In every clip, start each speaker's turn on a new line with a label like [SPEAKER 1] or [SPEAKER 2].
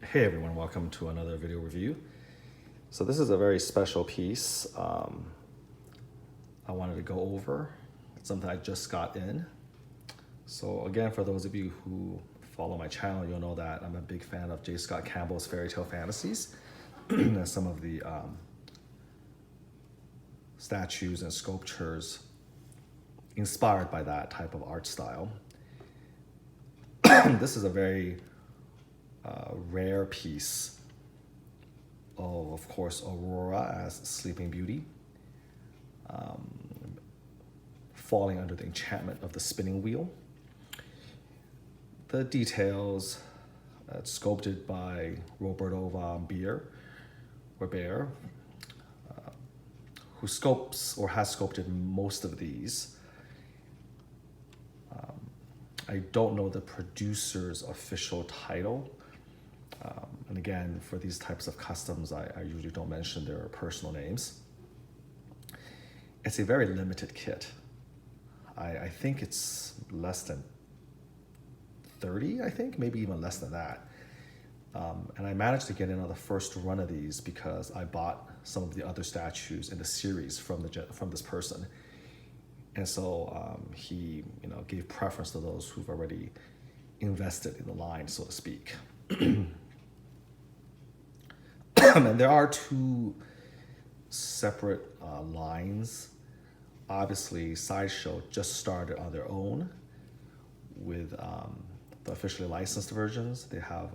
[SPEAKER 1] Hey everyone, welcome to another video review. So this is a very special piece I wanted to go over. It's something I just got in. So again, for those of you who follow my channel, you'll know that I'm a big fan of J. Scott Campbell's fairy tale fantasies and some of the statues and sculptures inspired by that type of art style. This is a very rare piece of course, Aurora as Sleeping Beauty, falling under the enchantment of the spinning wheel. The details, sculpted by Roberto von Beer, who sculpts or has sculpted most of these. I don't know the producer's official title. And again, for these types of customs, I usually don't mention their personal names. It's a very limited kit. I think it's less than 30, I think, maybe even less than that. And I managed to get in on the first run of these because I bought some of the other statues in the series from this person. And so he gave preference to those who've already invested in the line, so to speak. And there are two separate lines. Obviously, Sideshow just started on their own with the officially licensed versions. They have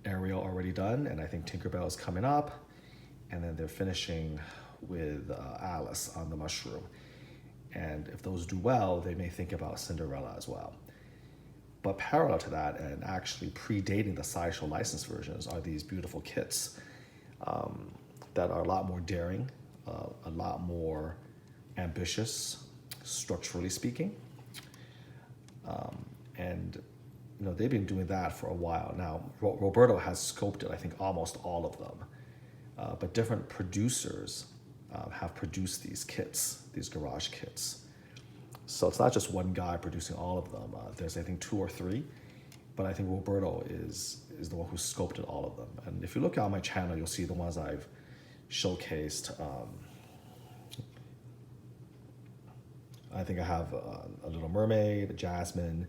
[SPEAKER 1] Ariel already done, and I think Tinkerbell is coming up. And then they're finishing with Alice on the mushroom. And if those do well, they may think about Cinderella as well. But parallel to that, and actually predating the Sideshow licensed versions, are these beautiful kits that are a lot more daring, a lot more ambitious, structurally speaking. And they've been doing that for a while now. Roberto has sculpted, I think, almost all of them. But different producers have produced these kits, these garage kits. So it's not just one guy producing all of them. There's, I think, 2 or 3. But I think Roberto is the one who sculpted all of them. And if you look on my channel, you'll see the ones I've showcased. I think I have a Little Mermaid, a Jasmine,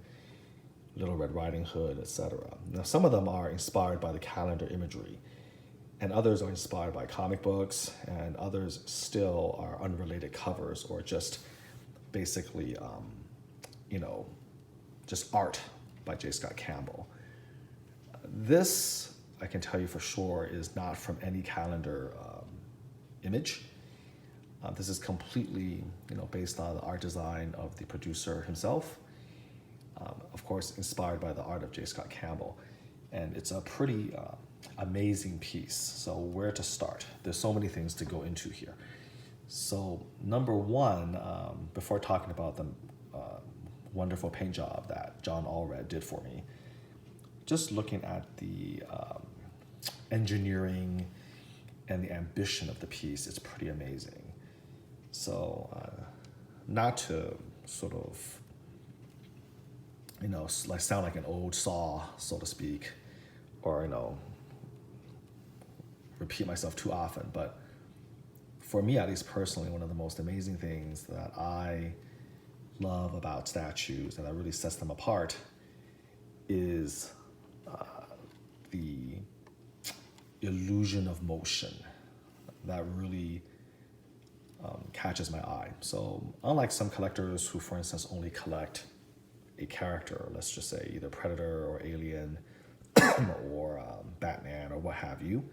[SPEAKER 1] Little Red Riding Hood, etc. Now, some of them are inspired by the calendar imagery, and others are inspired by comic books, and others still are unrelated covers or just basically, just art by J. Scott Campbell. This, I can tell you for sure, is not from any calendar image. This is completely, based on the art design of the producer himself. Of course, inspired by the art of J. Scott Campbell. And it's a pretty amazing piece. So where to start? There's so many things to go into here. So number one, before talking about the wonderful paint job that John Allred did for me, just looking at the engineering and the ambition of the piece, it's pretty amazing. So not to sort of, sound like an old saw, so to speak, or, repeat myself too often, but for me, at least personally, one of the most amazing things that I love about statues and that really sets them apart is the illusion of motion that really catches my eye. So unlike some collectors who, for instance, only collect a character, let's just say either Predator or Alien or Batman or what have you,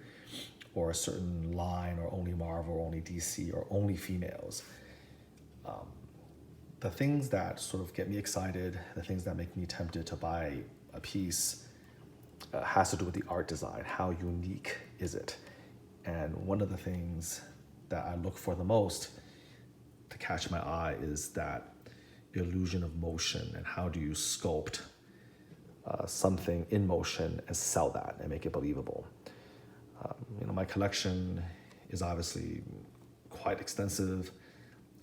[SPEAKER 1] or a certain line, or only Marvel, or only DC, or only females. The things that sort of get me excited, the things that make me tempted to buy a piece has to do with the art design. How unique is it? And one of the things that I look for the most to catch my eye is that illusion of motion, and how do you sculpt something in motion and sell that and make it believable. My collection is obviously quite extensive.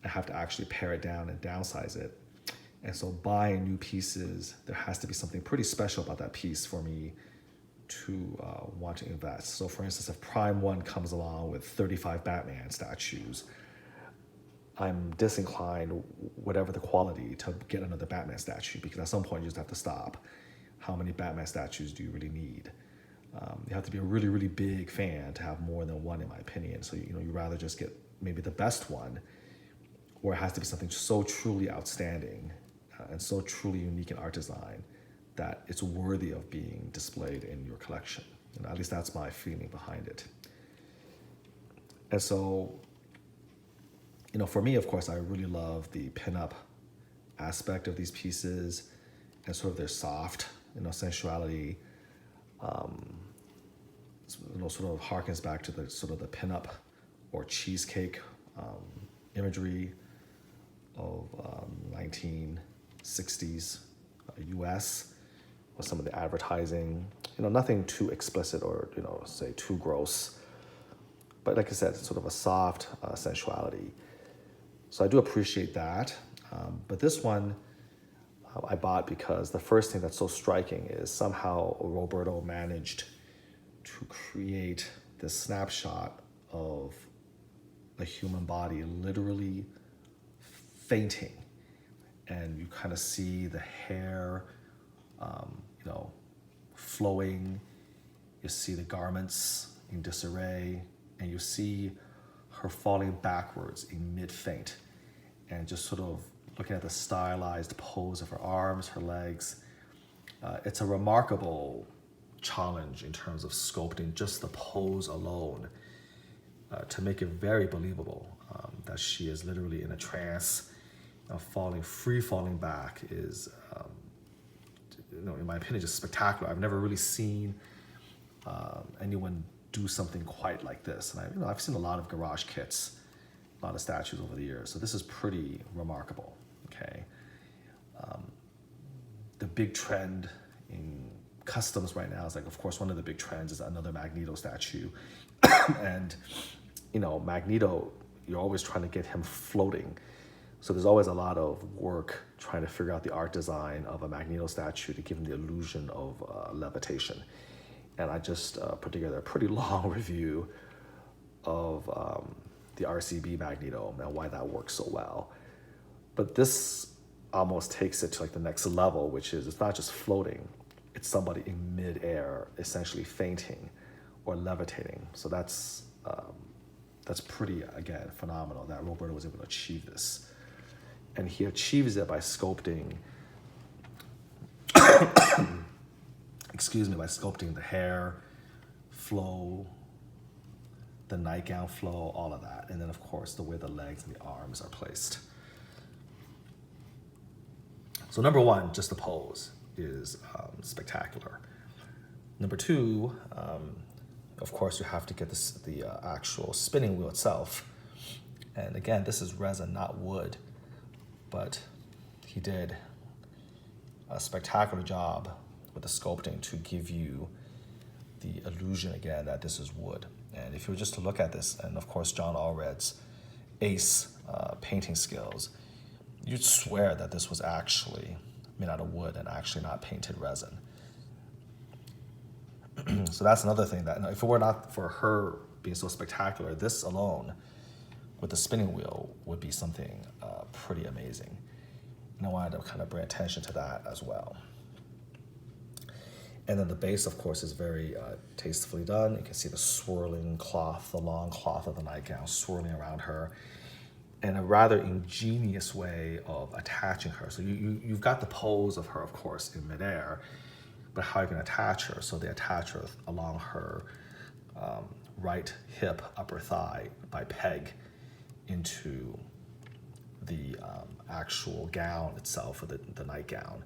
[SPEAKER 1] I have to actually pare it down and downsize it. And so buying new pieces, there has to be something pretty special about that piece for me to want to invest. So for instance, if Prime 1 comes along with 35 Batman statues, I'm disinclined, whatever the quality, to get another Batman statue, because at some point you just have to stop. How many Batman statues do you really need? You have to be a really, really big fan to have more than one, in my opinion. So you rather just get maybe the best one, or it has to be something so truly outstanding and so truly unique in art design that it's worthy of being displayed in your collection. At least that's my feeling behind it. And so, for me, of course, I really love the pinup aspect of these pieces and sort of their soft, sensuality. Sort of harkens back to the sort of the pinup or cheesecake imagery of 1960s US. With some of the advertising, nothing too explicit or, say too gross. But like I said, it's sort of a soft sensuality. So I do appreciate that. But this one I bought because the first thing that's so striking is somehow Roberto managed to create this snapshot of a human body literally fainting. And you kind of see the hair flowing, you see the garments in disarray, and you see her falling backwards in mid-faint, and just sort of looking at the stylized pose of her arms, her legs. It's a remarkable challenge in terms of sculpting just the pose alone to make it very believable that she is literally in a trance. Falling back is in my opinion, just spectacular. I've never really seen anyone do something quite like this. And I've seen a lot of garage kits, a lot of statues over the years. So this is pretty remarkable, okay? The big trend in customs right now is of course, one of the big trends is another Magneto statue. And, Magneto, you're always trying to get him floating. So there's always a lot of work trying to figure out the art design of a Magneto statue to give him the illusion of levitation. And I just put together a pretty long review of the RCB Magneto and why that works so well. But this almost takes it to the next level, which is it's not just floating, it's somebody in midair, essentially fainting or levitating. So that's pretty, again, phenomenal that Roberto was able to achieve this. And he achieves it by sculpting, by sculpting the hair flow, the nightgown flow, all of that. And then, of course, the way the legs and the arms are placed. So number one, just the pose is spectacular. Number two, of course, you have to get the actual spinning wheel itself. And again, this is resin, not wood. But he did a spectacular job with the sculpting to give you the illusion again that this is wood. And if you were just to look at this, and of course John Allred's ace painting skills, you'd swear that this was actually made out of wood and actually not painted resin. So that's another thing that, if it were not for her being so spectacular, this alone with the spinning wheel would be something pretty amazing. And I wanted to kind of bring attention to that as well. And then the base, of course, is very tastefully done. You can see the swirling cloth, the long cloth of the nightgown swirling around her, and a rather ingenious way of attaching her. So you've got the pose of her, of course, in midair, but how you can attach her. So they attach her along her right hip, upper thigh by peg into the actual gown itself, or the nightgown,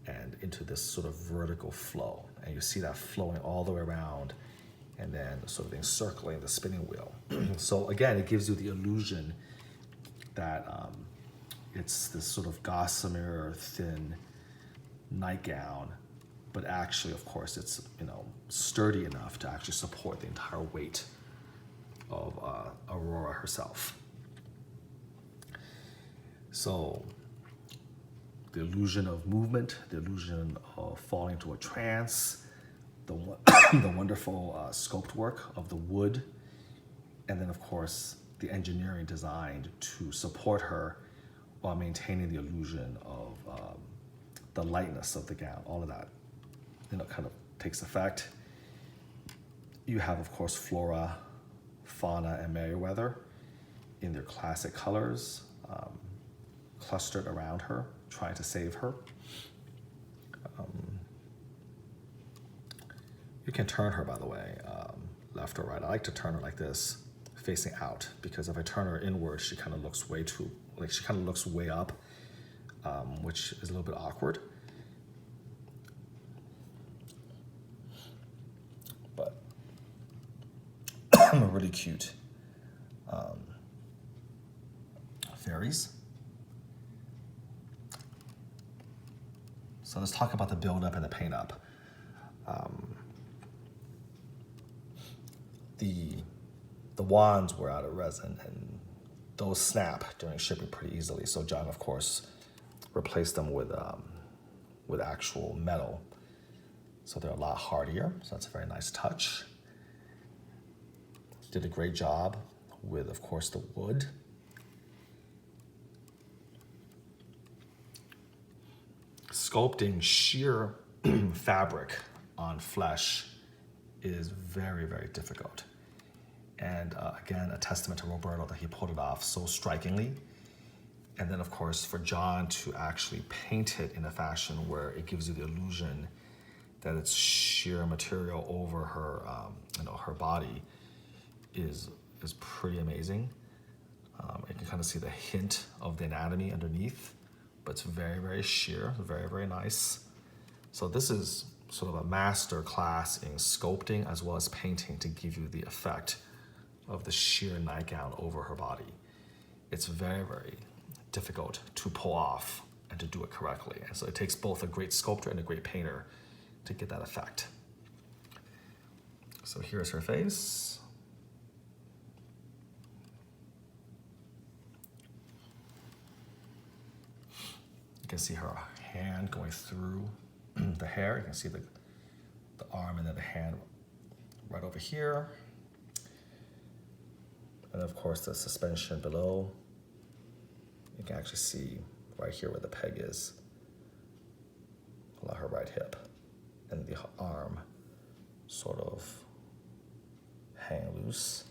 [SPEAKER 1] and into this sort of vertical flow. And you see that flowing all the way around and then sort of encircling the spinning wheel. So again, it gives you the illusion that it's this sort of gossamer thin nightgown, but actually, of course, it's sturdy enough to actually support the entire weight of Aurora herself. So the illusion of movement, the illusion of falling into a trance, the wonderful sculpt work of the wood, and then of course the engineering designed to support her while maintaining the illusion of the lightness of the gown. All of that, kind of takes effect. You have, of course, Flora, Fauna, and Merriweather in their classic colors, clustered around her, trying to save her. You can turn her, by the way, left or right. I like to turn her like this, facing out, because if I turn her inward, she kind of looks she kind of looks way up, which is a little bit awkward. But really cute fairies. So let's talk about the build up and the paint up. The wands were out of resin, and those snap during shipping pretty easily. So John, of course, replaced them with actual metal. So they're a lot hardier. So that's a very nice touch. Did a great job with, of course, the wood. Sculpting sheer fabric on flesh is very, very difficult. And again, a testament to Roberto that he pulled it off so strikingly. And then, of course, for John to actually paint it in a fashion where it gives you the illusion that it's sheer material over her, her body is pretty amazing. You can kind of see the hint of the anatomy underneath, but it's very, very sheer, very, very nice. So this is sort of a master class in sculpting as well as painting to give you the effect of the sheer nightgown over her body. It's very, very difficult to pull off and to do it correctly. And so it takes both a great sculptor and a great painter to get that effect. So here's her face. You can see her hand going through the hair. You can see the arm and then the hand right over here. And of course the suspension below. You can actually see right here where the peg is, along her right hip. And the arm sort of hang loose.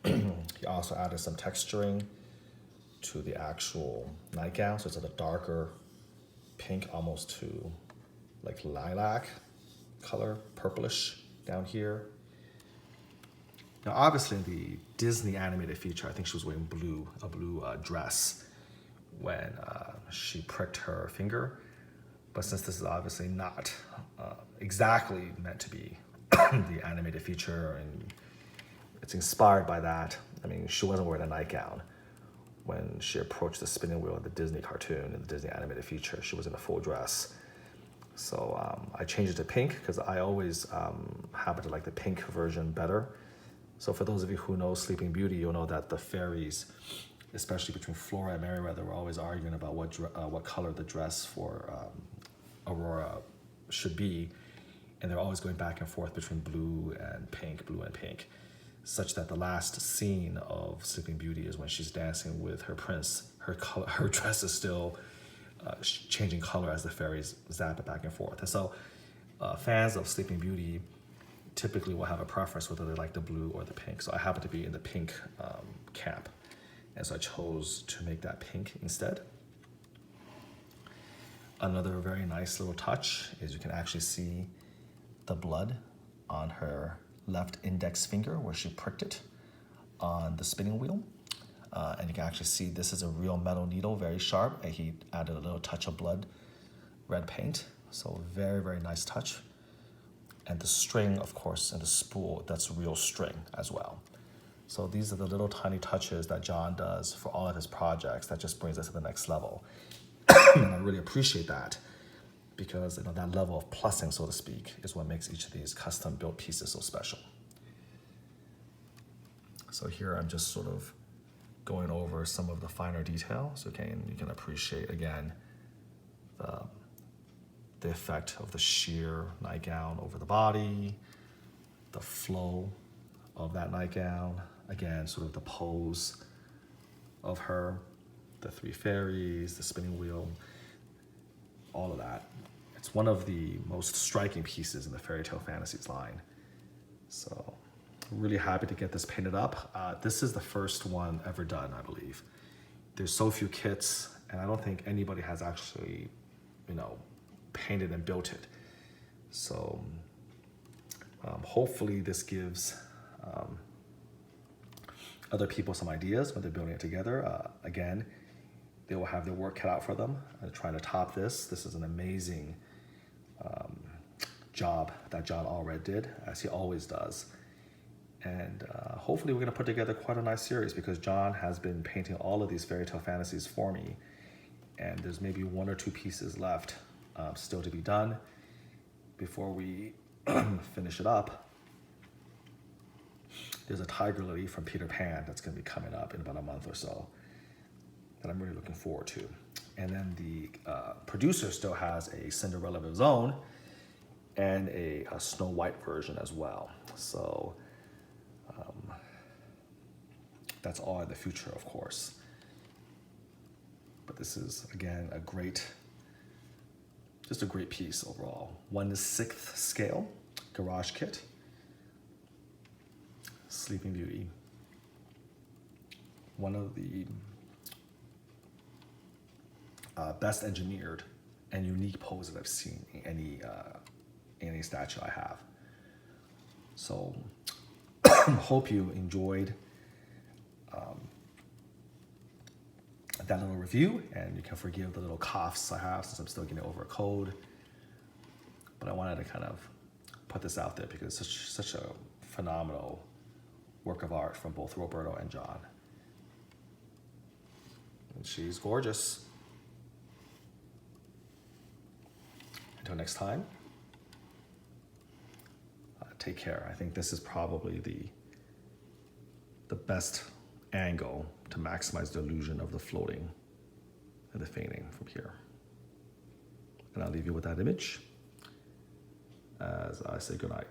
[SPEAKER 1] He also added some texturing to the actual nightgown, so it's a darker pink, almost to like lilac color, purplish down here. Now, obviously, in the Disney animated feature, I think she was wearing a blue dress when she pricked her finger. But since this is obviously not exactly meant to be the animated feature, and it's inspired by that, I mean, she wasn't wearing a nightgown when she approached the spinning wheel of the Disney cartoon and the Disney animated feature. She was in a full dress. So I changed it to pink because I always happen to like the pink version better. So for those of you who know Sleeping Beauty, you'll know that the fairies, especially between Flora and Merriweather, were always arguing about what color the dress for Aurora should be. And they're always going back and forth between blue and pink, such that the last scene of Sleeping Beauty is when she's dancing with her prince. Her dress is still changing color as the fairies zap it back and forth. And so fans of Sleeping Beauty typically will have a preference whether they like the blue or the pink. So I happen to be in the pink camp. And so I chose to make that pink instead. Another very nice little touch is you can actually see the blood on her left index finger where she pricked it on the spinning wheel. And you can actually see this is a real metal needle, very sharp, and he added a little touch of blood red paint. So very, very nice touch. And the string, of course, and the spool, that's real string as well. So these are the little tiny touches that John does for all of his projects that just brings us to the next level. And I really appreciate that because that level of plussing, so to speak, is what makes each of these custom built pieces so special. So here I'm just sort of going over some of the finer details, okay, and you can appreciate again the effect of the sheer nightgown over the body, the flow of that nightgown, again, sort of the pose of her, the three fairies, the spinning wheel, all of that. It's one of the most striking pieces in the Fairy Tale Fantasies line. So really happy to get this painted up. This is the first one ever done, I believe. There's so few kits, and I don't think anybody has actually, painted and built it. So hopefully this gives other people some ideas when they're building it together. Again, they will have their work cut out for them. Trying to top this. This is an amazing job that John Allred did, as he always does. And hopefully we're going to put together quite a nice series, because John has been painting all of these Fairy Tale Fantasies for me. And there's maybe 1 or 2 pieces left still to be done before we finish it up. There's a Tiger Lily from Peter Pan that's going to be coming up in about a month or so that I'm really looking forward to. And then the producer still has a Cinderella of his own and a Snow White version as well. So that's all in the future, of course. But this is, again, just a great piece overall. 1/6 scale garage kit. Sleeping Beauty. One of the best engineered and unique poses I've seen in any statue I have. So hope you enjoyed that little review, and you can forgive the little coughs I have since I'm still getting over a cold. But I wanted to kind of put this out there because it's such a phenomenal work of art from both Roberto and John. And she's gorgeous. Until next time, take care. I think this is probably the best angle to maximize the illusion of the floating and the fainting from here. And I'll leave you with that image as I say goodnight.